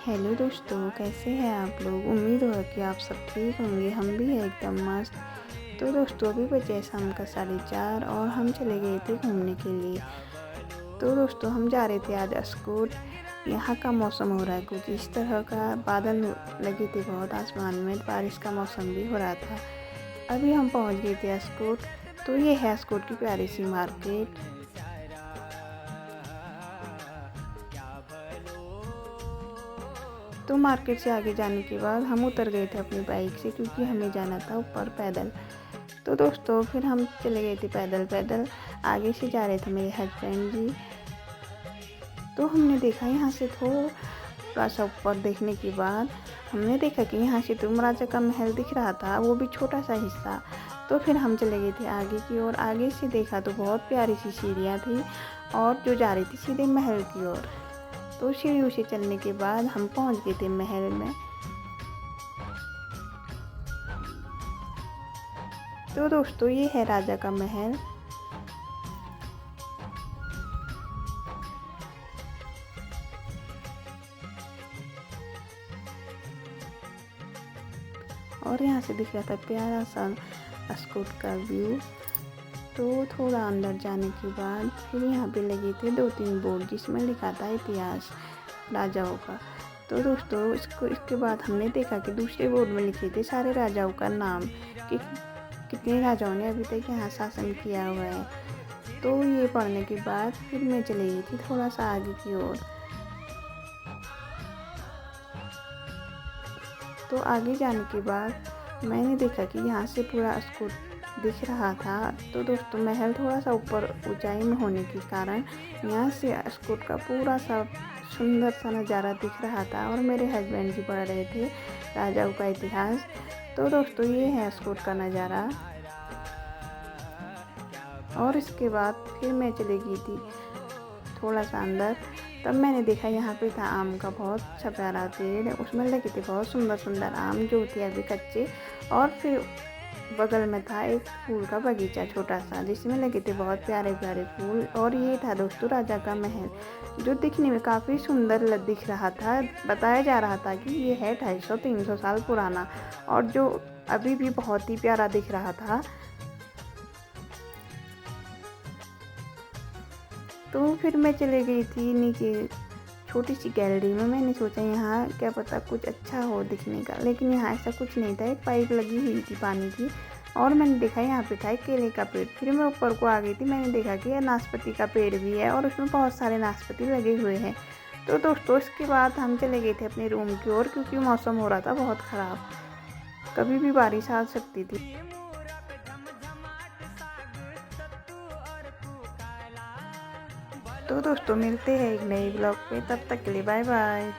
Hello दोस्तों, कैसे हैं आप लोग। उम्मीद है कि आप सब ठीक होंगे। हम भी हैं एकदम मस्त। तो दोस्तों अभी बजे शाम का 4:30 और हम चले गए थे घूमने के लिए। तो दोस्तों हम जा रहे थे आज अस्कोट। यहाँ का मौसम हो रहा है कुछ इस तरह का, बादल लगे थे बहुत आसमान में, बारिश का मौसम भी हो रहा था। अभी हम पहुँच गए थे अस्कोट। तो ये है अस्कोट की प्यारी सी मार्केट। तो मार्केट से आगे जाने के बाद हम उतर गए थे अपनी बाइक से, क्योंकि हमें जाना था ऊपर पैदल। तो दोस्तों फिर हम चले गए थे पैदल पैदल। आगे से जा रहे थे मेरे हस्बैंड जी। तो हमने देखा यहाँ से थोड़ा सा ऊपर देखने के बाद हमने देखा कि यहाँ से तो राजा का महल दिख रहा था, वो भी छोटा सा हिस्सा। तो फिर हम चले गए थे आगे की ओर। आगे से देखा तो बहुत प्यारी सी सीढ़ियाँ थी और जो जा रही थी सीधे महल की ओर। तो सीढ़ियों से चलने के बाद हम पहुँच गए थे महल में। तो दोस्तों ये है राजा का महल। और यहाँ से दिख रहा था प्यारा सा अस्कोट का व्यू। तो थोड़ा अंदर जाने के बाद फिर यहाँ पे लगे थे 2-3 बोर्ड जिसमें लिखा था इतिहास राजाओं का। तो दोस्तों इसके बाद हमने देखा कि दूसरे बोर्ड में लिखे थे सारे राजाओं का नाम, कि कितने राजाओं ने अभी तक यहाँ शासन किया हुआ है। तो ये पढ़ने के बाद फिर मैं चली गई थी थोड़ा सा आगे की ओर। तो आगे जाने के बाद मैंने देखा कि यहाँ से पूरा अस्कोट दिख रहा था। तो दोस्तों महल थोड़ा सा ऊपर ऊंचाई में होने के कारण यहाँ से अस्कोट का पूरा सा सुंदर सा नज़ारा दिख रहा था। और मेरे हस्बैंड जी पढ़ रहे थे राजाओं का इतिहास। तो दोस्तों ये है अस्कोट का नज़ारा। और इसके बाद फिर मैं चली गई थी थोड़ा सा अंदर। तब मैंने देखा यहाँ पे था आम का बहुत अच्छा प्यारा पेड़, उसमें लगे थे बहुत सुंदर सुंदर आम जो थे अभी कच्चे। और फिर बगल में था एक फूल का बगीचा छोटा सा, जिसमें लगे थे बहुत प्यारे प्यारे फूल। और ये था दोस्तों राजा का महल, जो दिखने में काफ़ी सुंदर दिख रहा था। बताया जा रहा था कि ये है 250-300 साल पुराना, और जो अभी भी बहुत ही प्यारा दिख रहा था। तो फिर मैं चले गई थी नीचे छोटी सी गैलरी में। मैंने सोचा यहाँ क्या पता कुछ अच्छा हो दिखने का, लेकिन यहाँ ऐसा कुछ नहीं था। एक पाइप लगी हुई थी पानी की, और मैंने देखा यहाँ पे था एक केले का पेड़। फिर मैं ऊपर को आ गई थी, मैंने देखा कि यह नाशपाती का पेड़ भी है और उसमें बहुत सारे नाशपाती लगे हुए हैं। तो दोस्तों इसके बाद हम चले गए थे अपने रूम की ओर, क्योंकि मौसम हो रहा था बहुत ख़राब, कभी भी बारिश आ सकती थी। तो दोस्तों मिलते हैं एक नए ब्लॉग पे, तब तक के लिए बाय बाय।